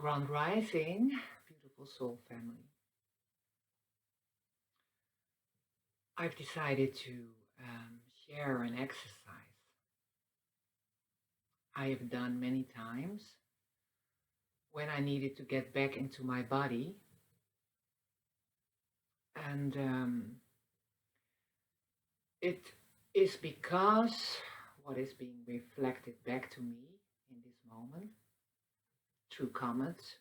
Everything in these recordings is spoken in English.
Grand Rising, beautiful soul family. I've decided to share an exercise I have done many times when I needed to get back into my body. And it is because what is being reflected back to me in this moment through comments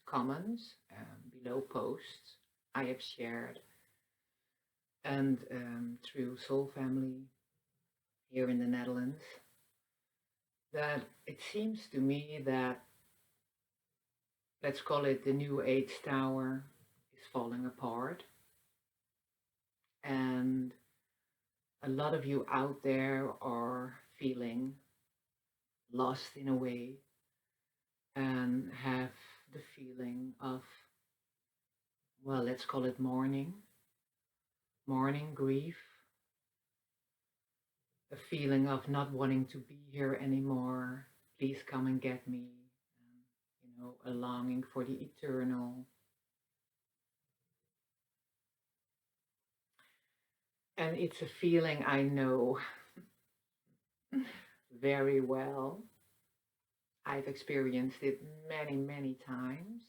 below posts I have shared, and through Soul Family here in the Netherlands, that it seems to me that, let's call it the New Age Tower, is falling apart. And a lot of you out there are feeling lost in a way and have the feeling of, well, let's call it mourning, grief, a feeling of not wanting to be here anymore. Please come and get me. A longing for the eternal. And it's a feeling I know very well. I've experienced it many, many times.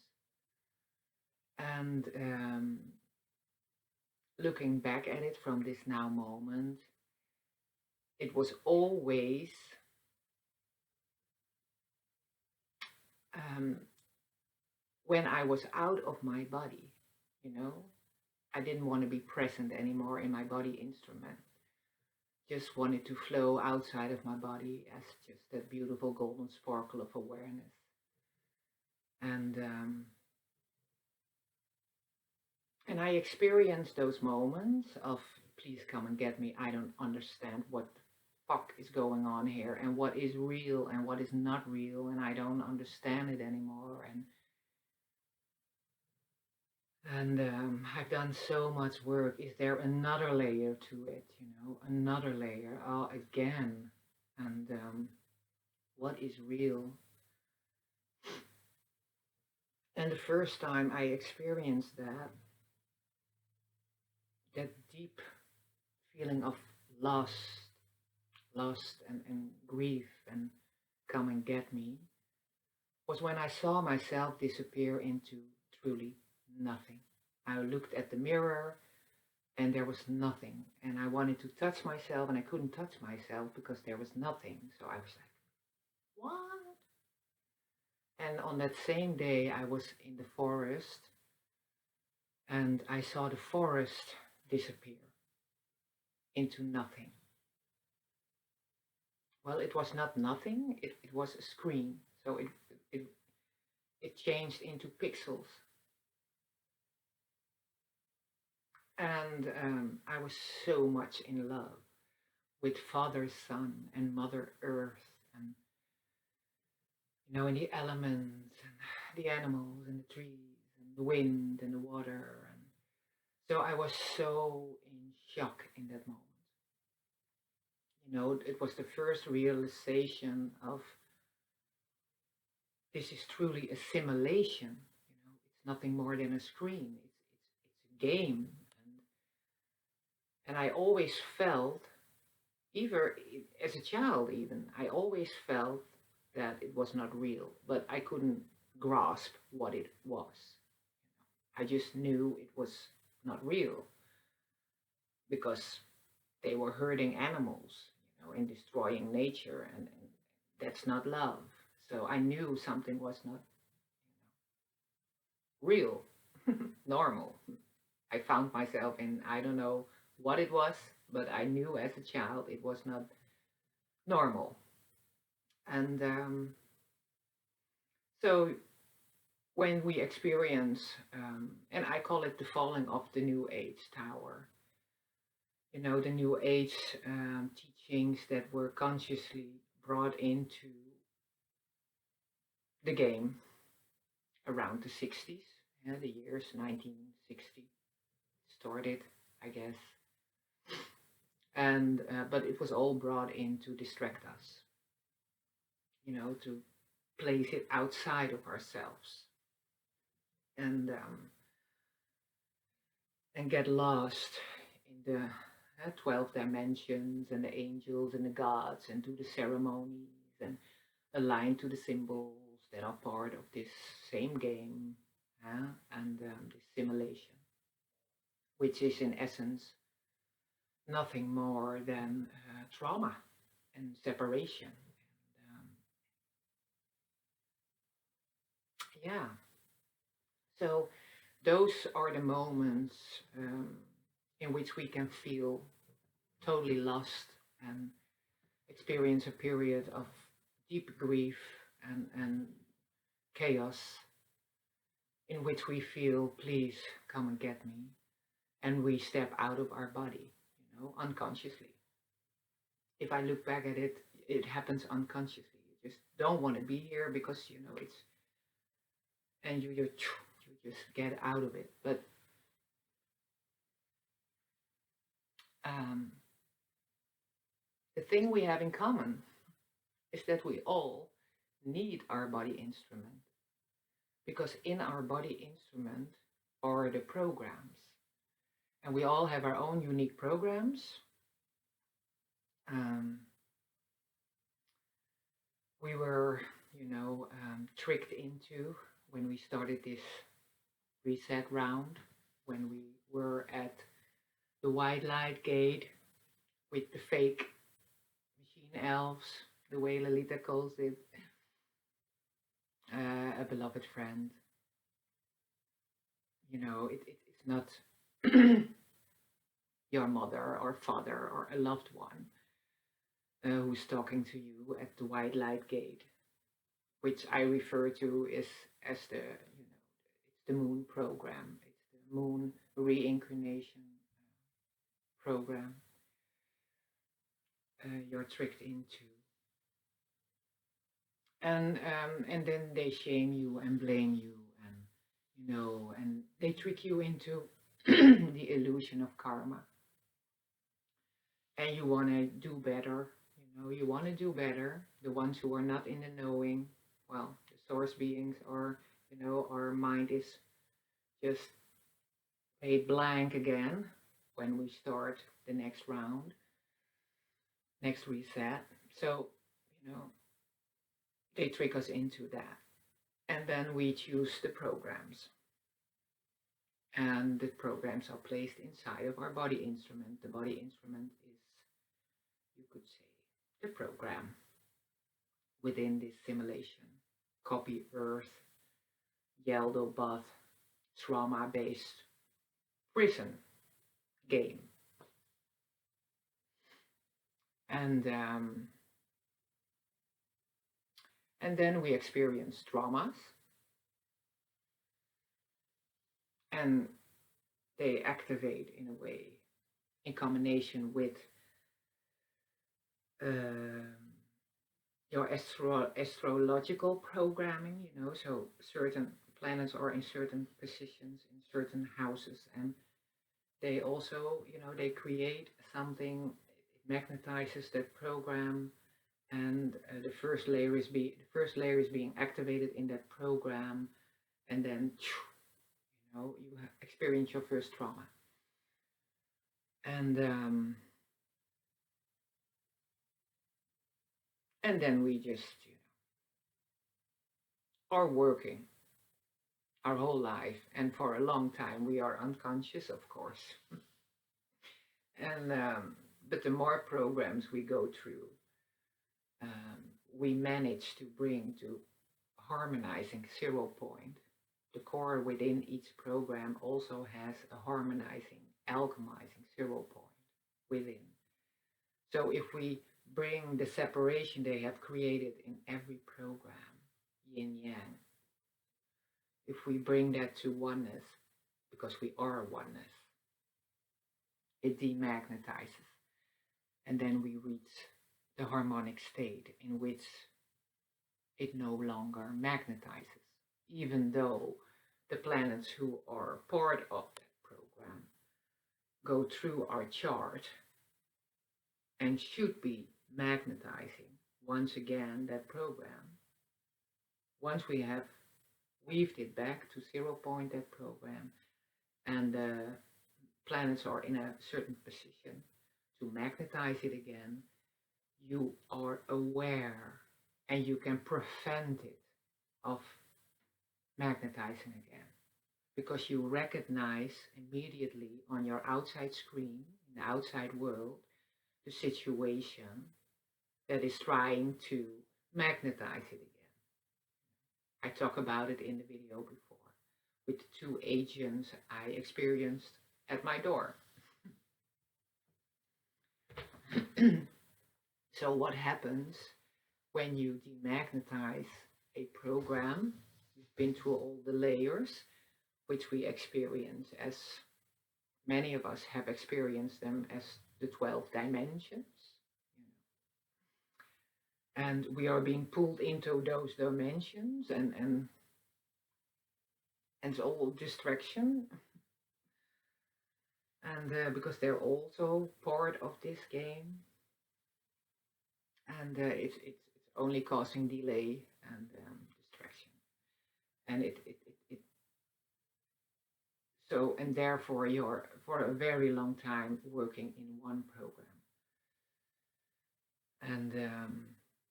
And looking back at it from this now moment, it was always when I was out of my body, I didn't want to be present anymore in my body instrument. Just wanted to flow outside of my body as just that beautiful golden sparkle of awareness. And I experienced those moments of, please come and get me. I don't understand what the fuck is going on here, and what is real and what is not real, and I don't understand it anymore. And I've done so much work. Is there another layer to it? Another layer. Oh, again. And what is real? And the first time I experienced that deep feeling of lost and grief and come and get me, was when I saw myself disappear into truly nothing. I looked at the mirror and there was nothing, and I wanted to touch myself and I couldn't touch myself because there was nothing. So I was like, what? And on that same day I was in the forest and I saw the forest disappear into nothing. Well, it was not nothing, it was a screen. So it changed into pixels. And I was so much in love with Father, Son, and Mother Earth, and in the elements, and the animals, and the trees, and the wind, and the water. And so I was so in shock in that moment. It was the first realization of, this is truly a simulation. It's nothing more than a screen. It's a game. And I always felt, even as a child even, I always felt that it was not real, but I couldn't grasp what it was. I just knew it was not real because they were hurting animals, and destroying nature, and that's not love. So I knew something was not real, normal. I found myself in, I don't know what it was, but I knew as a child it was not normal. And so when we experience, and I call it the falling of the New Age Tower, the New Age teachings that were consciously brought into the game around the 60s, the years 1960 started, I guess. And but it was all brought in to distract us, to place it outside of ourselves. and get lost in the 12 dimensions and the angels and the gods and do the ceremonies and align to the symbols that are part of this same game, and this simulation, which is in essence nothing more than trauma and separation. And, yeah, so those are the moments in which we can feel totally lost and experience a period of deep grief and chaos, in which we feel, please come and get me. And we step out of our body, unconsciously. If I look back at it, it happens unconsciously. You just don't want to be here because, it's, and you just get out of it. But um, the thing we have in common is that we all need our body instrument, because in our body instrument are the programs, and we all have our own unique programs. Um, we were, tricked into when we started this reset round, when we were at the white light gate with the fake machine elves, the way Lolita calls it, a beloved friend. It's not your mother or father or a loved one who's talking to you at the white light gate, which I refer to as the, it's the moon program. It's the moon reincarnation program you're tricked into. And then they shame you and blame you, and they trick you into the illusion of karma. And you want to do better, you want to do better. The ones who are not in the knowing, well, the source beings, or, our mind is just made blank again when we start the next round, next reset. So, they trick us into that. And then we choose the programs. And the programs are placed inside of our body instrument. The body instrument is, you could say, the program within this simulation. Copy Earth, Yeldo Bath, trauma-based prison game. And then we experience traumas, and they activate in a way in combination with your astrological programming, so certain planets are in certain positions in certain houses, and they also, they create something, it magnetizes that program, and the first layer is being activated in that program, and then you experience your first trauma. And then we just, are working our whole life, and for a long time we are unconscious, of course. And but the more programs we go through, we manage to bring to harmonizing 0 point. The core within each program also has a harmonizing, alchemizing 0 point within. So if we bring the separation they have created in every program, yin yang, if we bring that to oneness, because we are oneness, it demagnetizes. And then we reach the harmonic state in which it no longer magnetizes, even though the planets who are part of that program go through our chart and should be magnetizing once again that program. Once we have weaved it back to 0 point, that program, and the planets are in a certain position to magnetize it again, you are aware and you can prevent it of magnetizing again because you recognize immediately on your outside screen, in the outside world, the situation that is trying to magnetize it again. I talk about it in the video before with the two agents I experienced at my door. So what happens when you demagnetize a program? We've been through all the layers which we experience, as many of us have experienced them, as the 12 dimensions. And we are being pulled into those dimensions, and it's all distraction. And because they're also part of this game, and it's only causing delay and distraction, and it so, and therefore you're for a very long time working in one program. And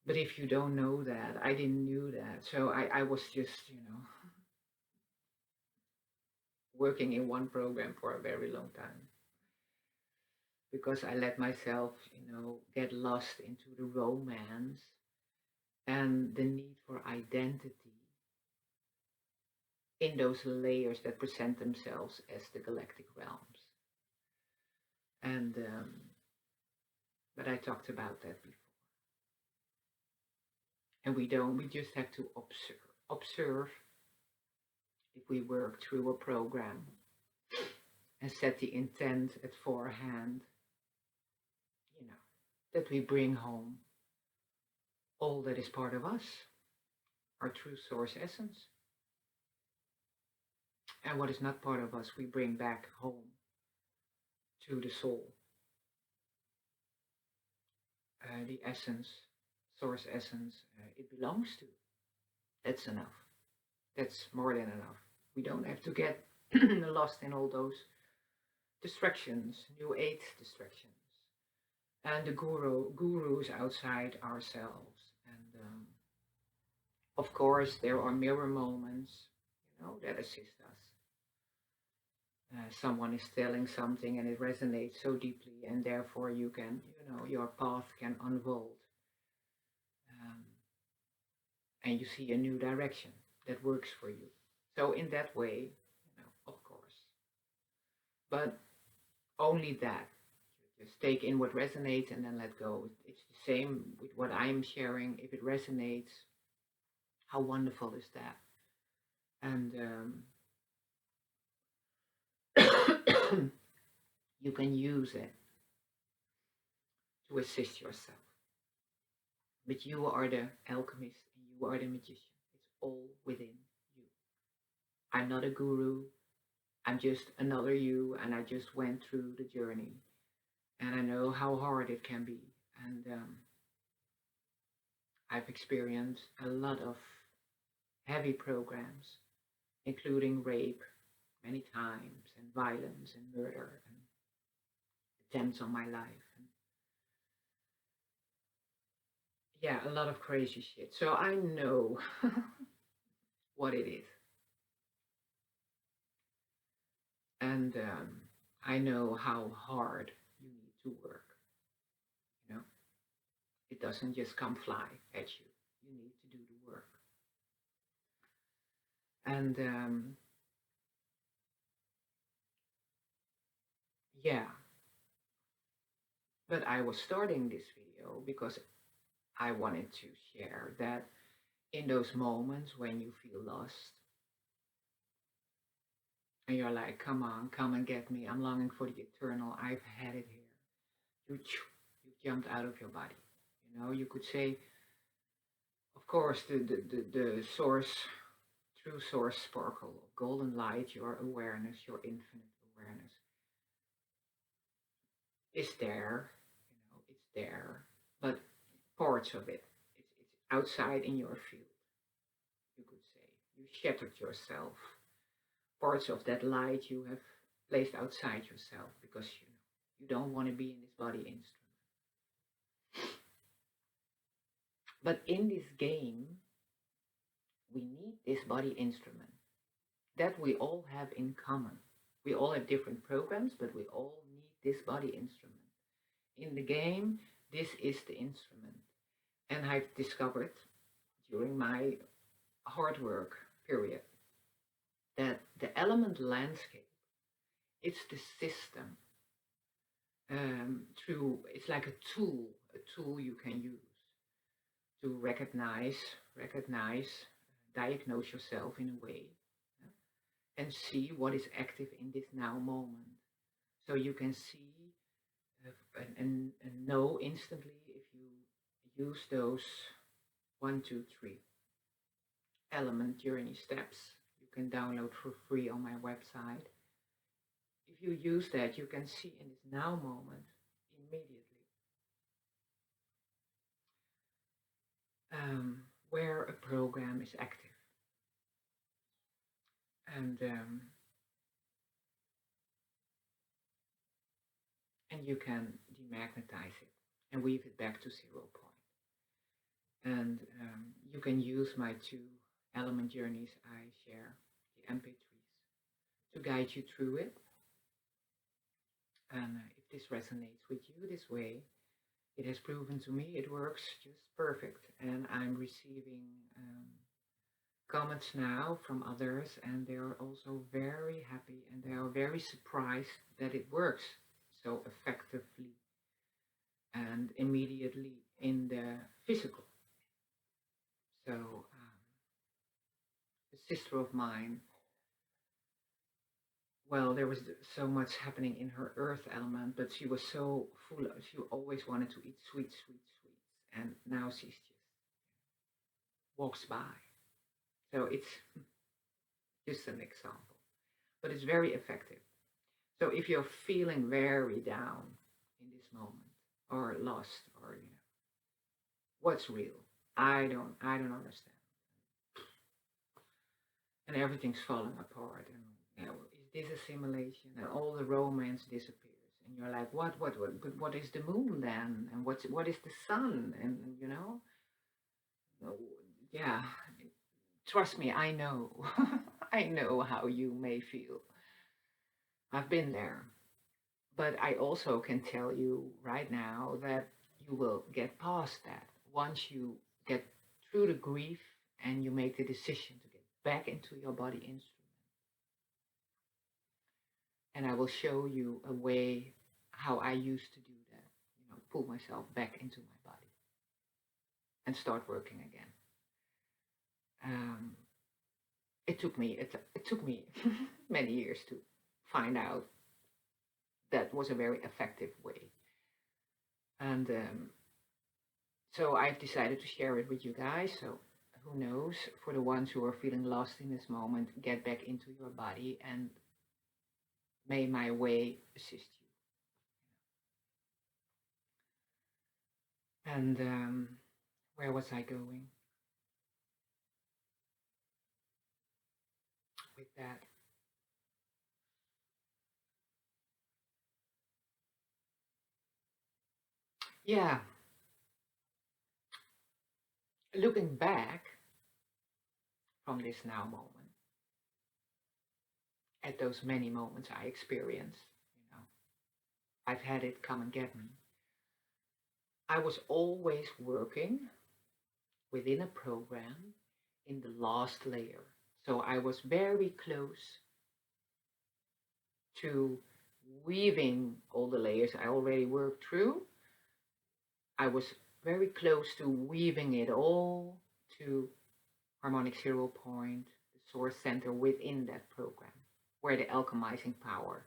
but if you don't know that, I didn't knew that, so I was just, working in one program for a very long time because I let myself, get lost into the romance and the need for identity in those layers that present themselves as the galactic realms. And but I talked about that before. And we just have to observe if we work through a program and set the intent at forehand, that we bring home all that is part of us, our true source essence. And what is not part of us, we bring back home to the soul. The essence, source essence, it belongs to. That's enough. That's more than enough. We don't have to get lost in all those distractions, new age distractions, and the gurus outside ourselves. And of course, there are mirror moments, that assist us. Someone is telling something and it resonates so deeply, and therefore you can, your path can unfold. And you see a new direction that works for you. So in that way, of course. But only that. You just take in what resonates and then let go. It's the same with what I'm sharing. If it resonates, how wonderful is that? And you can use it to assist yourself. But you are the alchemist and you are the magician. It's all within you. I'm not a guru. I'm just another you, and I just went through the journey. And I know how hard it can be. And I've experienced a lot of heavy programs, including rape many times, and violence and murder and attempts on my life. And yeah, a lot of crazy shit. So I know what it is. And I know how hard you need to work. It doesn't just come fly at you. You need to do the work. And yeah, but I was starting this video because I wanted to share that in those moments when you feel lost and you're like, come on, come and get me. I'm longing for the eternal. I've had it here. You jumped out of your body. You could say, of course, the source, true source sparkle of golden light, your awareness, your infinite awareness is there. It's there, but parts of it, it's outside in your field, you could say. You shattered yourself. Parts of that light you have placed outside yourself because you don't want to be in this body instrument. But in this game, we need this body instrument that we all have in common. We all have different programs, but we all need this body instrument. In the game, this is the instrument. And I've discovered during my hard work period that the element landscape, it's the system. It's like a tool you can use to recognize, diagnose yourself in a way, and see what is active in this now moment. So you can see and know instantly if you use those 1, 2, 3 element journey steps you can download for free on my website. If you use that, you can see in this now moment immediately where a program is active. And you can demagnetize it and weave it back to 0 point. And you can use my 2 element journeys I share, the MP3s, to guide you through it. And if this resonates with you this way, it has proven to me it works just perfect. And I'm receiving comments now from others, and they are also very happy and they are very surprised that it works so effectively and immediately in the physical. So a sister of mine, well, there was so much happening in her earth element, but she was so full of, she always wanted to eat sweets, and now she's just walks by. So it's just an example, but it's very effective. So if you're feeling very down in this moment, or lost, or what's real? I don't understand, and everything's falling apart, and is this a simulation? And all the romance disappears, and you're like, what? But what is the moon then? And what is the sun? And yeah, trust me, I know, I know how you may feel. I've been there. But I also can tell you right now that you will get past that once you get through the grief and you make the decision to get back into your body instrument. And I will show you a way how I used to do that, pull myself back into my body and start working again. It took me many years to find out that was a very effective way. And so I've decided to share it with you guys. So who knows, for the ones who are feeling lost in this moment, get back into your body and may my way assist you. And where was I going with that? Yeah, looking back from this now moment at those many moments I experienced, I've had it come and get me. I was always working within a program in the last layer. So I was very close to weaving all the layers I already worked through. I was very close to weaving it all to harmonic 0 point, the source center within that program, where the alchemizing power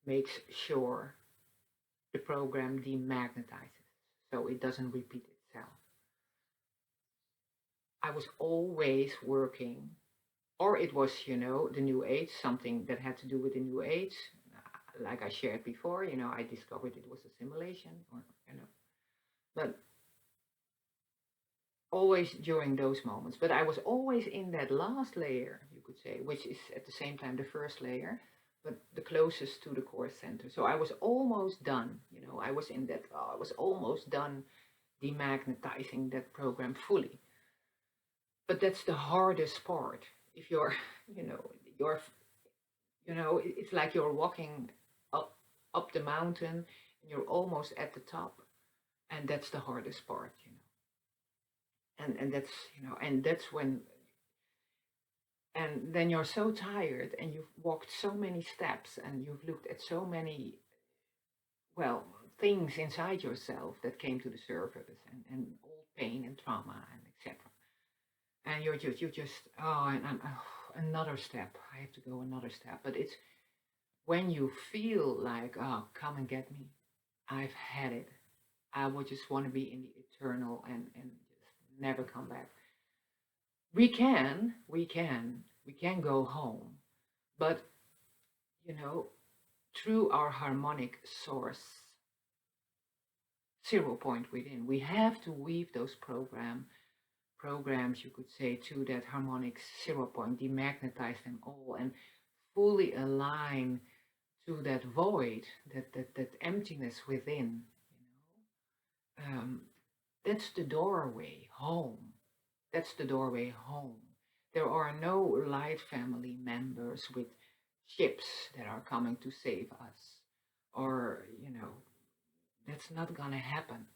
makes sure the program demagnetizes so it doesn't repeat itself. I was always working, or it was, the New Age, something that had to do with the New Age. Like I shared before, I discovered it was a simulation, but always during those moments. But I was always in that last layer, you could say, which is at the same time the first layer, but the closest to the core center. So I was almost done. I was in that. I was almost done demagnetizing that program fully. But that's the hardest part. If you're, you know, you're, it's like you're walking up up the mountain and you're almost at the top, and that's the hardest part. And that's and that's when, and then you're so tired and you've walked so many steps and you've looked at so many, well, things inside yourself that came to the surface, and old pain and trauma and etc. And you're just another step. I have to go another step. But it's when you feel like, oh, come and get me. I've had it. I would just want to be in the eternal and just never come back. We can go home, but you know, through our harmonic source, 0 point within, we have to weave those programs, you could say, to that harmonic 0 point, demagnetize them all, and fully align to that void, that emptiness within. That's the doorway home. That's the doorway home. There are no light family members with ships that are coming to save us, or that's not gonna happen,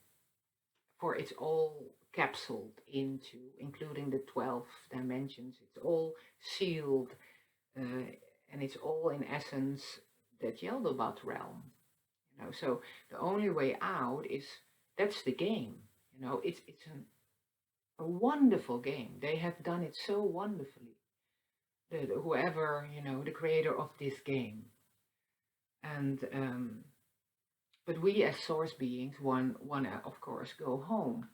for it's all capsuled into, including the 12 dimensions. It's all sealed, uh, and it's all in essence that Yeldobat realm. So the only way out is, that's the game. It's a wonderful game. They have done it so wonderfully. Whoever, the creator of this game, and but we as source beings wanna, of course, go home,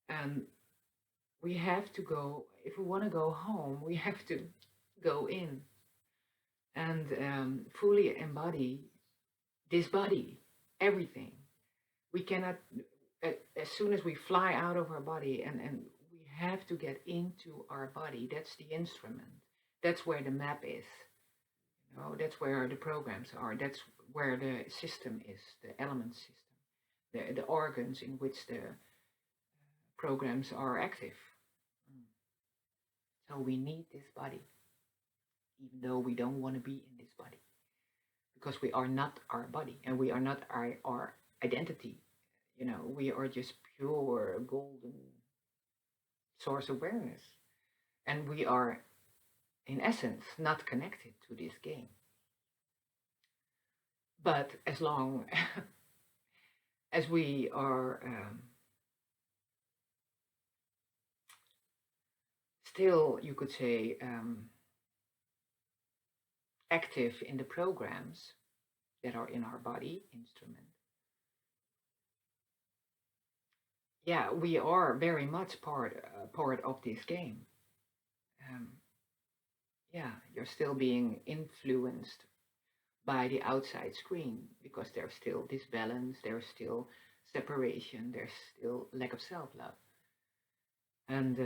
and we have to go. If we want to go home, we have to go in and fully embody this body, everything. We cannot, as soon as we fly out of our body, and we have to get into our body. That's the instrument. That's where the map is. That's where the programs are. That's where the system is, the element system, the organs in which the programs are active. Mm. So we need this body, even though we don't want to be in this body, because we are not our body, and we are not our identity. We are just pure golden source awareness, and we are, in essence, not connected to this game. But as long as we are still, you could say, active in the programs that are in our body instrument, yeah, we are very much part of this game. Um, yeah, you're still being influenced by the outside screen, because there's still disbalance, there's still separation, there's still lack of self-love, and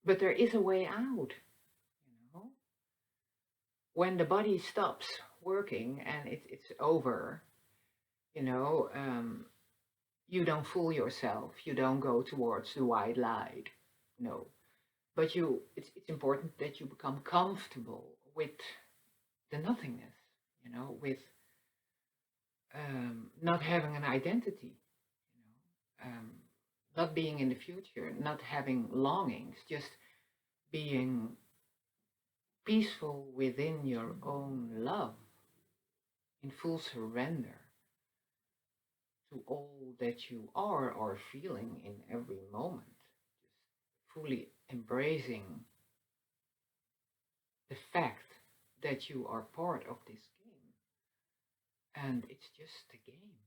but there is a way out. You know, when the body stops working and it's over, you know, you don't fool yourself. You don't go towards the white light. No, but it's important that you become comfortable with the nothingness. With not having an identity. Not being in the future, not having longings, just being peaceful within your own love, in full surrender to all that you are or feeling in every moment, just fully embracing the fact that you are part of this game, and it's just a game,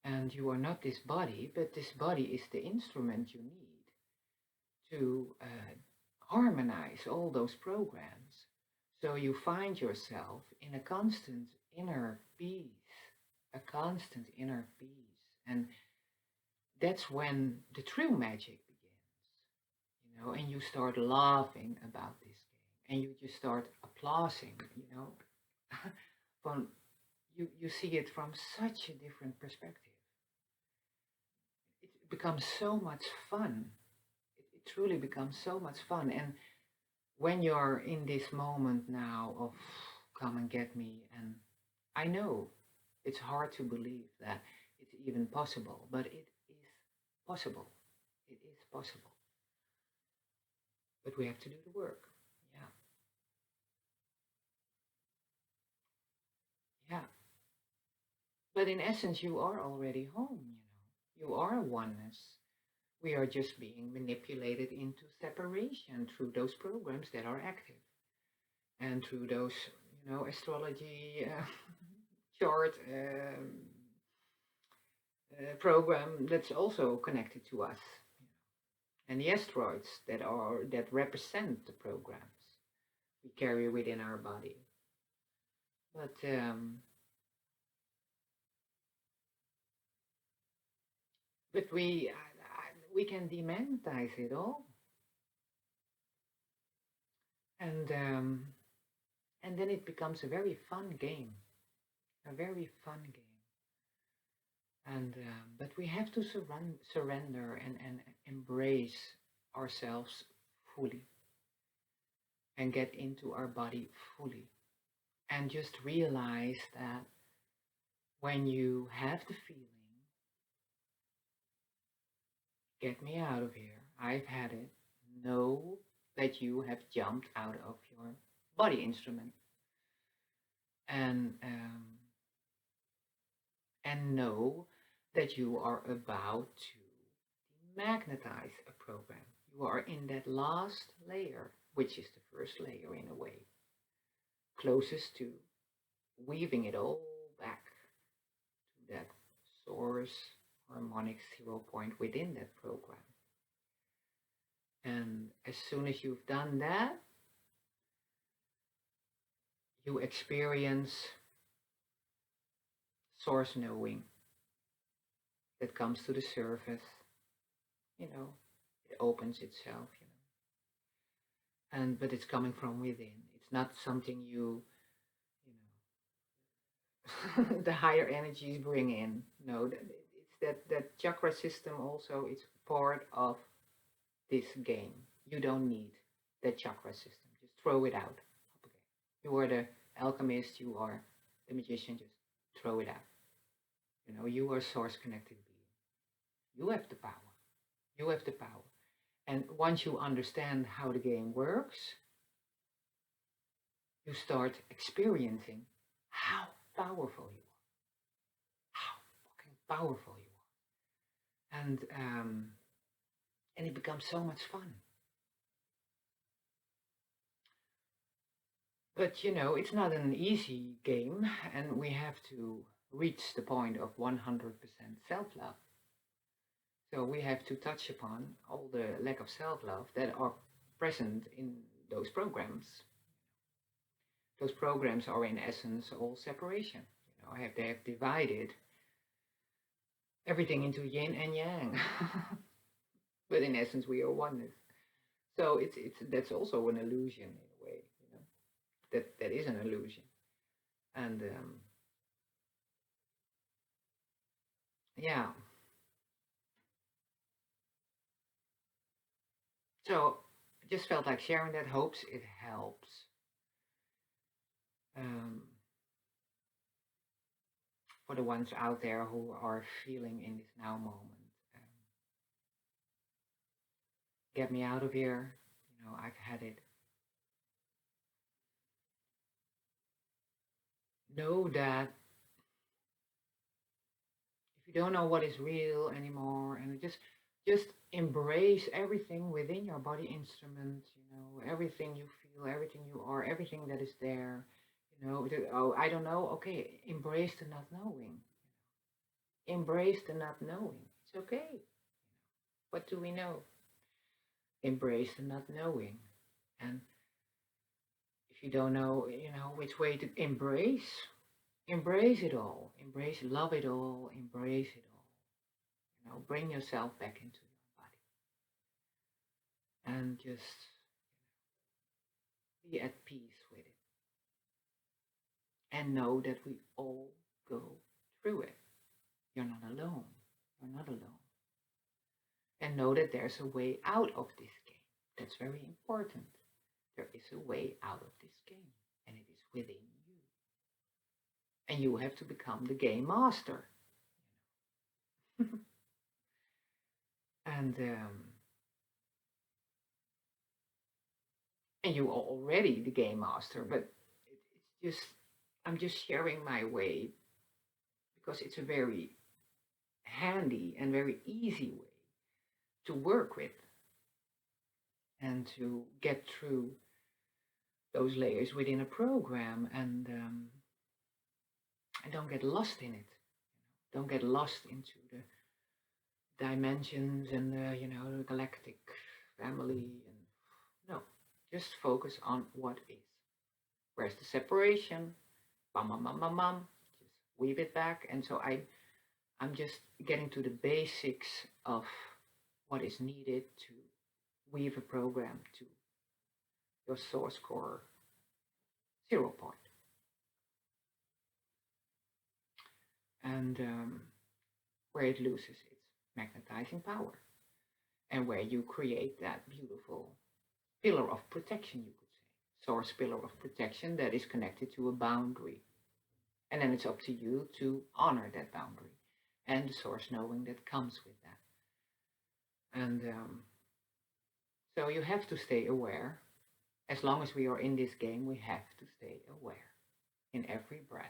and you are not this body, but this body is the instrument you need to harmonize all those programs, so you find yourself in a constant inner peace, a constant inner peace. And that's when the true magic begins, and you start laughing about this game, and you just start applauding. from you see it from such a different perspective. It becomes so much fun. It truly becomes so much fun. And when you're in this moment now of come and get me, and I know it's hard to believe that it's even possible, but it is possible. It is possible. But we have to do the work. Yeah. Yeah. But in essence, you are already home. You are oneness. We are just being manipulated into separation through those programs that are active and through those astrology chart program that's also connected to us, and the asteroids that represent the programs we carry within our body. But we can demonetize it all, and then it becomes a very fun game, a very fun game. And but we have to surrender and embrace ourselves fully, and get into our body fully, and just realize that when you have the feeling, get me out of here, I've had it, know that you have jumped out of your body instrument, and know that you are about to magnetize a program. You are in that last layer, which is the first layer in a way, closest to weaving it all back to that source harmonic 0 point within that program. And as soon as you've done that, you experience source knowing that comes to the surface. It opens itself. But it's coming from within. It's not something the higher energies bring in. No, it's that chakra system also. It's part of this game. You don't need that chakra system. Just throw it out. Okay. You are the alchemist. You are the magician. Just throw it out. You are source connected being. You have the power. You have the power. And once you understand how the game works, you start experiencing how powerful you are. How fucking powerful you are. And it becomes so much fun. But it's not an easy game, and we have to reach the point of 100% self-love. So we have to touch upon all the lack of self-love that are present in those programs. Those programs are in essence all separation. They have divided everything into yin and yang. But in essence we are oneness. So that's also an illusion in a way, that is an illusion. And yeah. So I just felt like sharing that. Hopes it helps. For the ones out there who are feeling in this now moment, get me out of here. I've had it. Know that if you don't know what is real anymore, and just embrace everything within your body instrument, everything you feel, everything you are, everything that is there. Oh, I don't know. Okay, embrace the not knowing. Embrace the not knowing. It's okay. What do we know? Embrace the not knowing. And if you don't know, which way to embrace it all. Embrace, love it all, embrace it all. bring yourself back into your body and just be at peace with it and know that we all go through it. You're not alone. You're not alone. And know that there's a way out of this game. That's very important. There is a way out of this game, and it is within you. And you have to become the game master. and and you are already the game master, but it's just I'm just sharing my way because it's a very handy and very easy way to work with and to get through those layers within a program and don't get lost in it. Don't get lost into the dimensions and the galactic family and no, just focus on what is. Where's the separation? Bam, bam, bam, bam, bam. Just weave it back. And so I'm just getting to the basics of what is needed to weave a program to your source core 0 point. And where it loses its magnetizing power. And where you create that beautiful pillar of protection, you could say. Source pillar of protection that is connected to a boundary. And then it's up to you to honor that boundary and the source knowing that comes with that. And so you have to stay aware. As long as we are in this game, we have to stay aware in every breath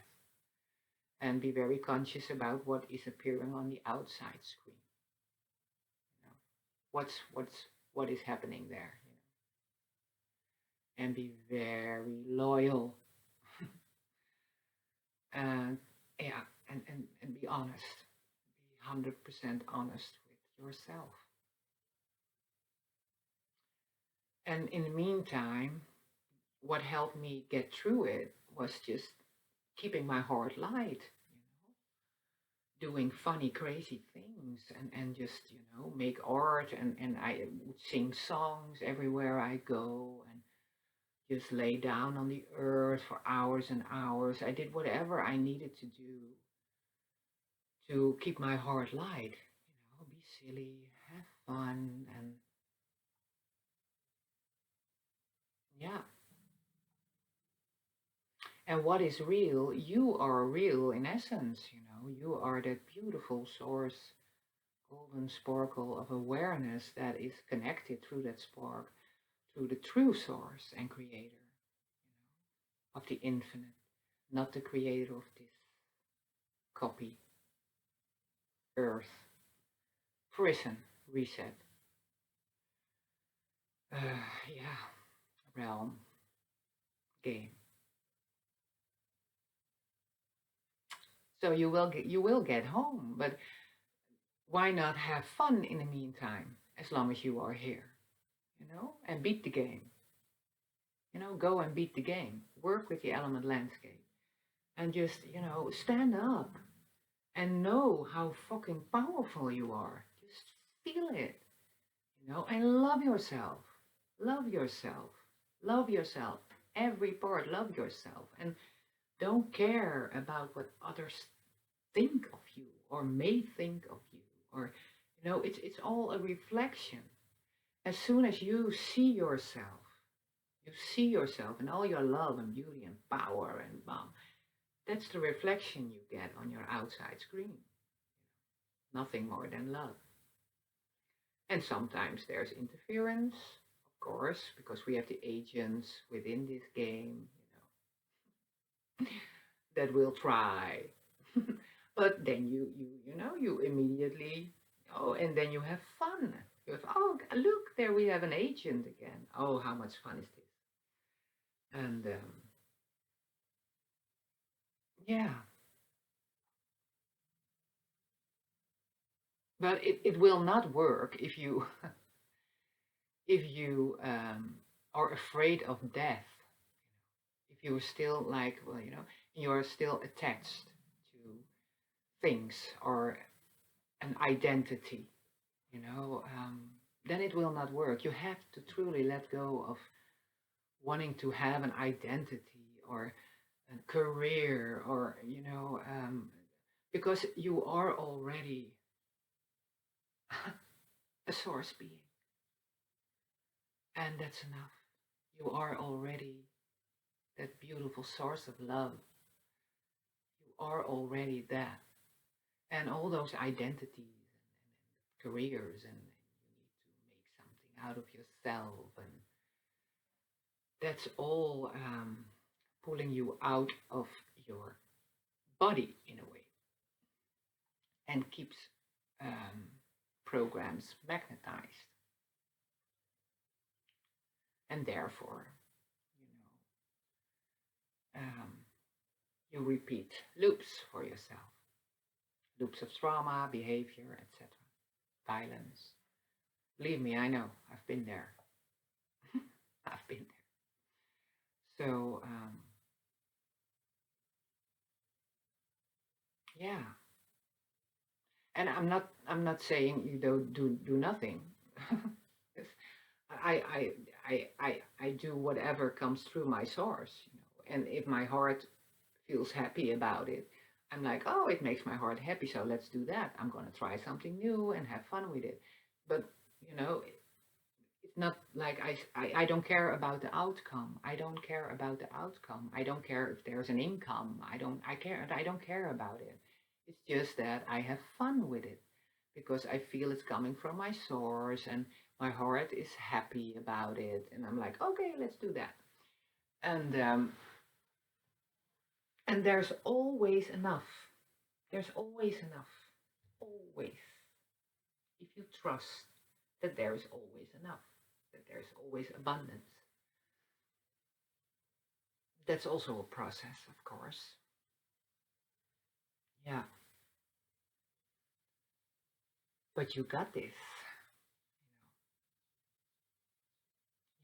and be very conscious about what is appearing on the outside screen. What is happening there, and be very loyal. And yeah, and be honest. Be 100% honest with yourself. And in the meantime, what helped me get through it was just keeping my heart light, doing funny, crazy things and just, make art and I would sing songs everywhere I go and just lay down on the earth for hours and hours. I did whatever I needed to do to keep my heart light, be silly, have fun, and yeah. And what is real? You are real in essence, you are that beautiful source, golden sparkle of awareness that is connected through that spark, through the true source and creator, of the infinite, not the creator of this copy, earth, prison, reset, yeah, realm, game. So you will get home, but why not have fun in the meantime, as long as you are here, and beat the game. Go and beat the game. Work with the element landscape. And just, stand up and know how fucking powerful you are. Just feel it, and love yourself. Love yourself. Love yourself. Every part, love yourself. And don't care about what others think of you or may think of you. Or, it's all a reflection. As soon as you see yourself in all your love and beauty and power and bomb, that's the reflection you get on your outside screen. Nothing more than love. And sometimes there's interference, of course, because we have the agents within this game, that will try. But then you immediately, and then you have fun. You have, look, there we have an agent again. Oh, how much fun is this? And yeah, but it will not work if you if you are afraid of death. If you're still like, well, you're still attached to things or an identity, then it will not work. You have to truly let go of wanting to have an identity or a career or, because you are already a source being, and that's enough. You are already that beautiful source of love. You are already that. And all those identities and careers, and you need to make something out of yourself, and that's all pulling you out of your body in a way, and keeps um, programs magnetized, and therefore, you you repeat loops for yourself, loops of trauma, behavior, etc., violence. Believe me, I know. I've been there. I've been there. So yeah, and I'm not saying you don't do nothing. I, I I do whatever comes through my source, and if my heart feels happy about it, I'm like, oh, it makes my heart happy, so let's do that. I'm gonna try something new and have fun with it. But you know, it's not like I don't care about the outcome. I don't care about the outcome. I don't care if there's an income. I don't care about it. It's just that I have fun with it because I feel it's coming from my source and my heart is happy about it. And I'm like, okay, let's do that. And and there's always enough. There's always enough. Always. If you trust that there is always enough, that there's always abundance. That's also a process, of course. Yeah, but you got this.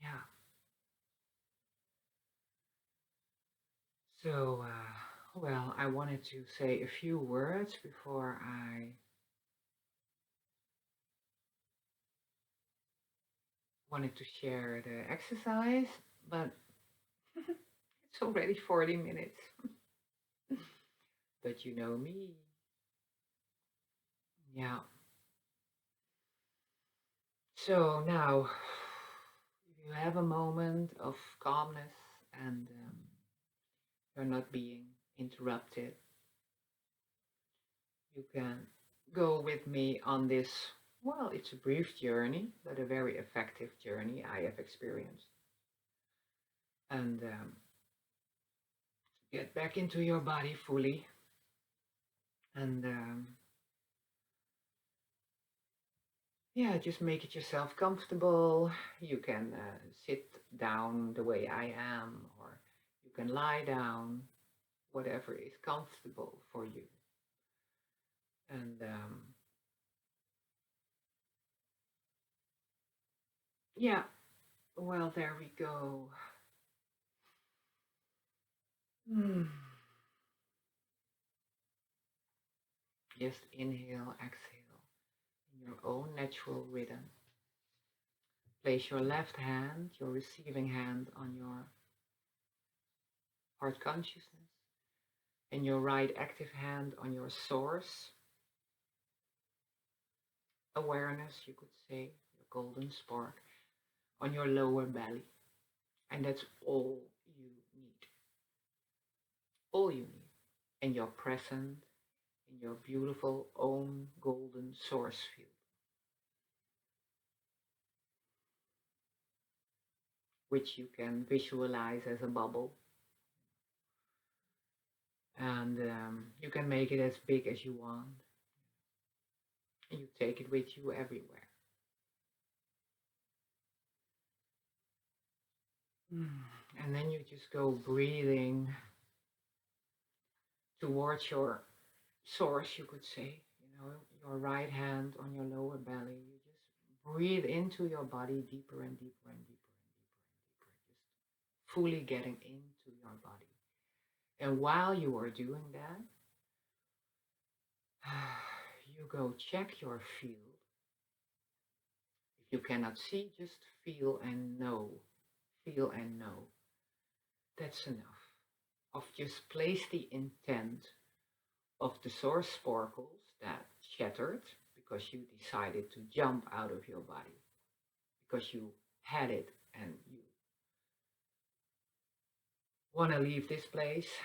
Yeah. So, well, I wanted to say a few words before I wanted to share the exercise, but it's already 40 minutes. But you know me. Yeah. So now, if you have a moment of calmness and you're not being interrupted, you can go with me on this. Well, it's a brief journey, but a very effective journey I have experienced. And get back into your body fully. And yeah, just make it yourself comfortable. You can sit down the way I am, or you can lie down, whatever is comfortable for you. And yeah, well, there we go. Hmm. Just inhale, exhale in your own natural rhythm. Place your left hand, your receiving hand, on your heart consciousness, and your right active hand on your source awareness, you could say, your golden spark, on your lower belly. And that's all you need. All you need. And you're present in your beautiful own golden source field, which you can visualize as a bubble. And you can make it as big as you want. And you take it with you everywhere. And then you just go breathing towards your source, you could say, your right hand on your lower belly. You just breathe into your body deeper and deeper and deeper and deeper and deeper, just fully getting into your body. And while you are doing that, you go check your field, if you cannot see, just feel and know. Feel and know. That's enough. Of just place the intent of the source sparkles that shattered because you decided to jump out of your body, because you had it and you want to leave this place.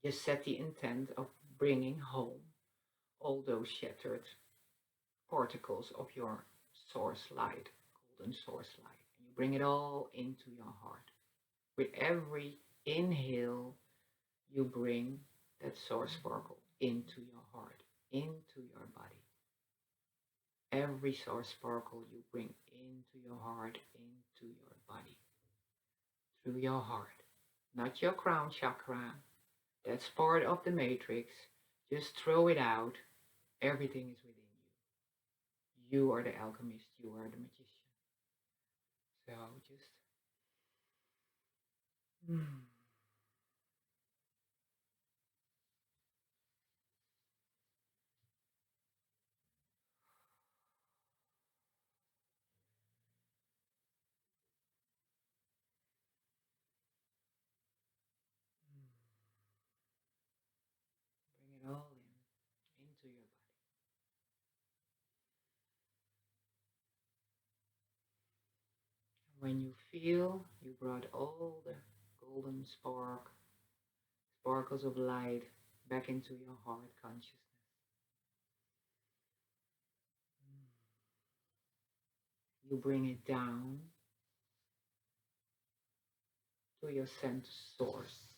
Just set the intent of bringing home all those shattered particles of your source light, golden source light. And you bring it all into your heart. With every inhale, you bring that source sparkle into your heart, into your body. Every source sparkle you bring into your heart, into your body, through your heart. Not your crown chakra. That's part of the matrix. Just throw it out. Everything is within you. You are the alchemist. You are the magician. So just bring it all into your body. When you feel you brought all the golden sparkles of light back into your heart consciousness, you bring it down to your center source,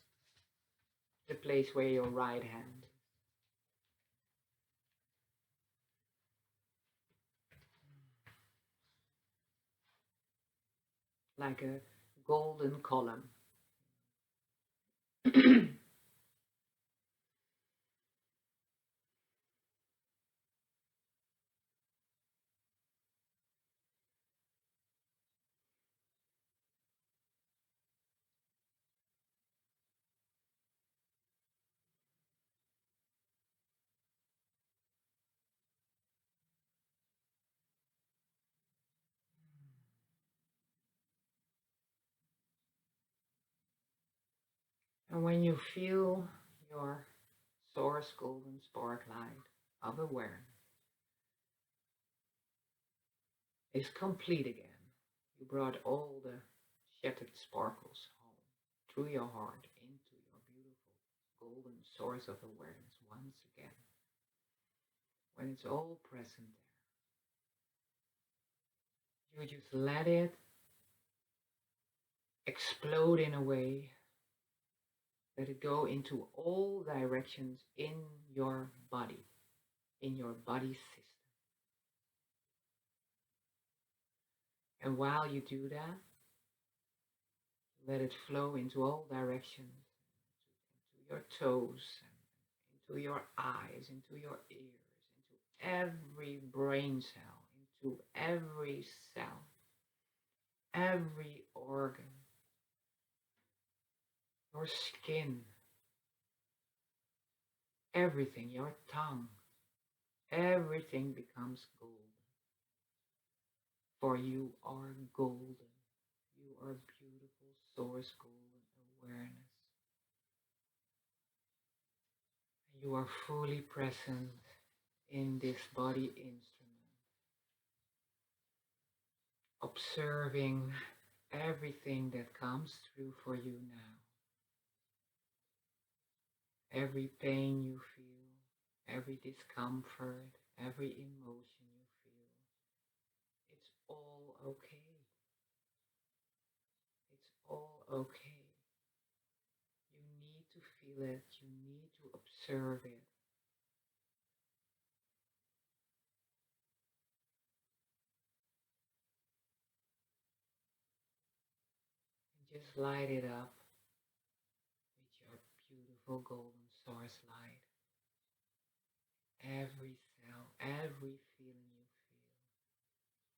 the place where your right hand, like a golden column. And when you feel your source golden spark light of awareness is complete again, you brought all the shattered sparkles home through your heart into your beautiful golden source of awareness once again. When it's all present there, you just let it explode in a way. Let it go into all directions in your body system. And while you do that, let it flow into all directions, into your toes, into your eyes, into your ears, into every brain cell, into every cell, every organ, your skin, everything, your tongue, everything becomes golden. For you are golden. You are beautiful source golden awareness. You are fully present in this body instrument, observing everything that comes through for you now. Every pain you feel, every discomfort, every emotion you feel, it's all okay. It's all okay. You need to feel it, you need to observe it. And just light it up with your beautiful golden source light. Every cell, every feeling you feel.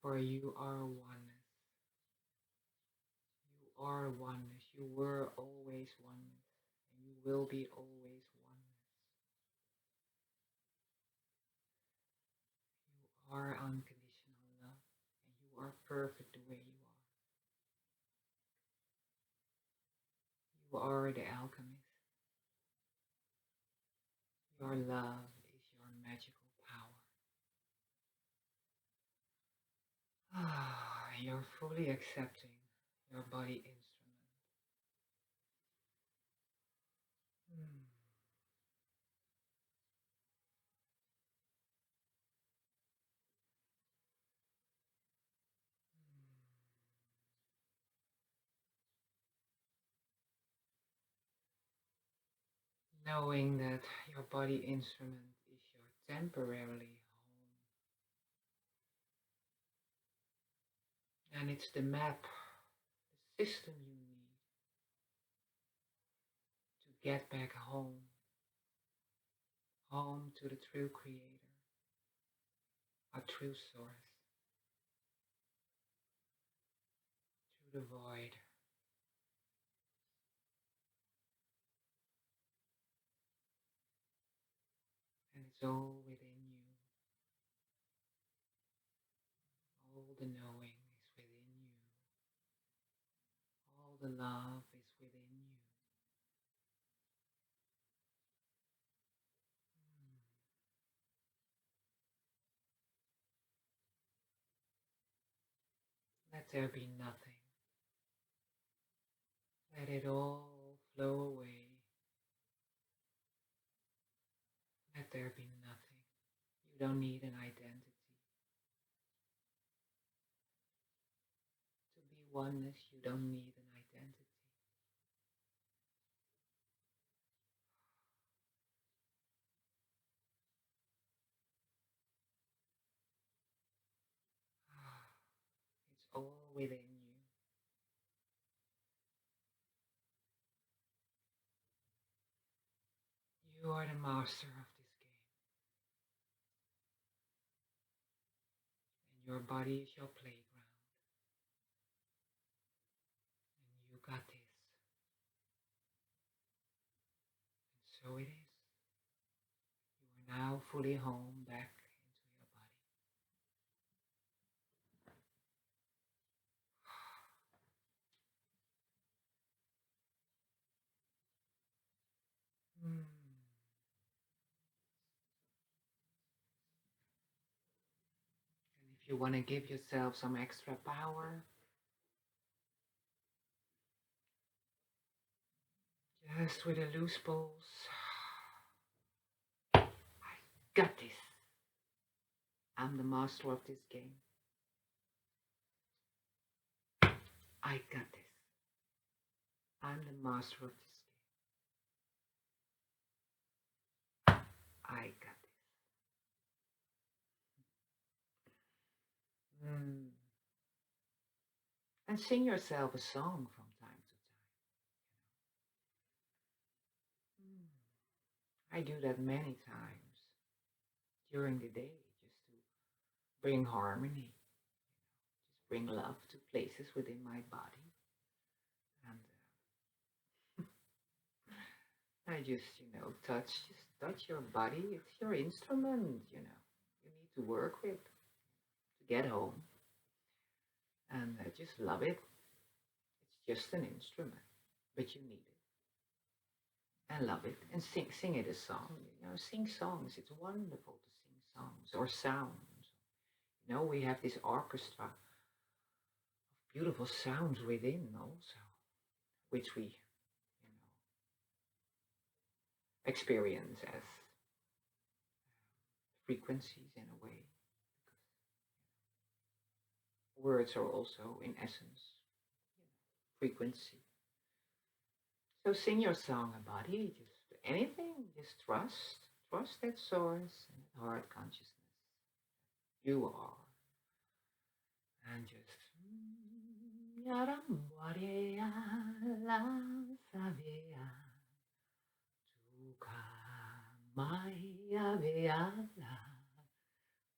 For you are oneness. You are oneness. You were always oneness. And you will be always oneness. are unconditional love, and you are perfect the way you are. You are the alchemist. Your love is your magical power. You're fully accepting your body instrument. Mm. Knowing that your body instrument is your temporarily home, and it's the map, the system you need to get back home, home to the true creator, a true source, to the void. And it's all within you. All the knowing is within you. All the love is within you. Mm. Let there be nothing. Let it all flow away. Let there be nothing. You don't need an identity. To be oneness, you don't need an identity. It's all within you. You are the master of this game. And your body is your playground. And you got this. And so it is. You are now fully home back into your body. Mm. And if you want to give yourself some extra power, just with a loose pulse, I got this. I'm the master of this game. I got this. I'm the master of this game. I got this. And sing yourself a song from time to time. I do that many times during the day just to bring harmony, just bring love to places within my body. And I just touch your body. It's your instrument, you need to work with to get home. And just love it. It's just an instrument, but you need it and love it and sing it a song. Sing songs. It's wonderful to sing songs or sounds. We have this orchestra of beautiful sounds within also, which we experience as frequencies in a way. Words are also, in essence, frequency. So sing your song, body, just anything, just trust that source and that heart consciousness. You are. And just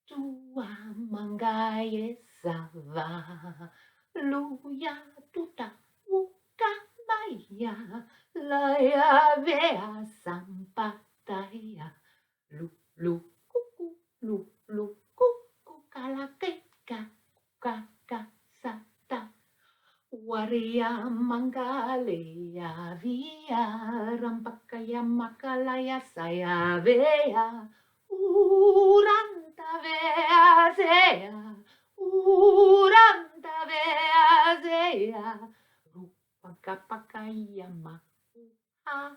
tua mangaye sava luya tuta uka maya laya vea sampataya lu lu kuku lu lu kuku Maria Mangalea Via Rampakaya Makalaya Saya Vea Uranta Vea Sea Uranta Vea Sea Rupakapakaya Makuha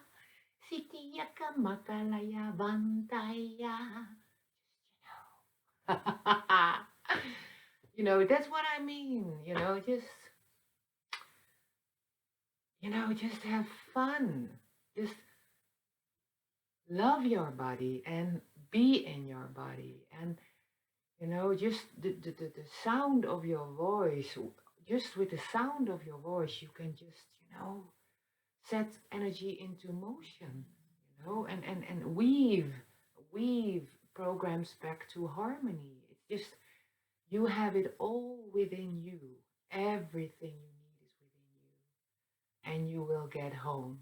Sitiyaka Makalaya Vantaya. That's what I mean. Just have fun. Just love your body and be in your body. And, just the sound of your voice, just with the sound of your voice, you can just, set energy into motion, and weave programs back to harmony. It's just, you have it all within you. Everything you need is within you. And you will get home.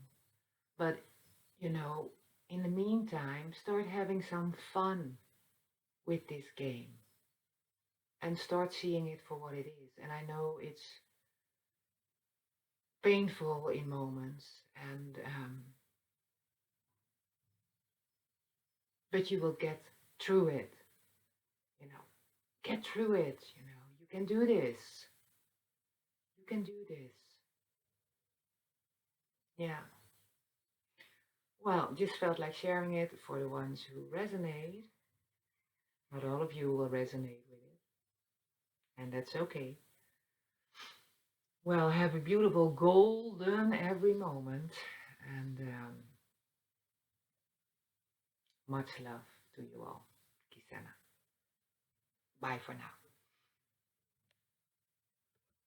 But, in the meantime, start having some fun with this game. And start seeing it for what it is. And I know it's painful in moments. But you will get through it. You know, get through it. You can do this. You can do this. Yeah. Well, just felt like sharing it for the ones who resonate. Not all of you will resonate with it, and that's okay. Well, have a beautiful golden every moment, and much love to you all. Qizenna. Bye for now.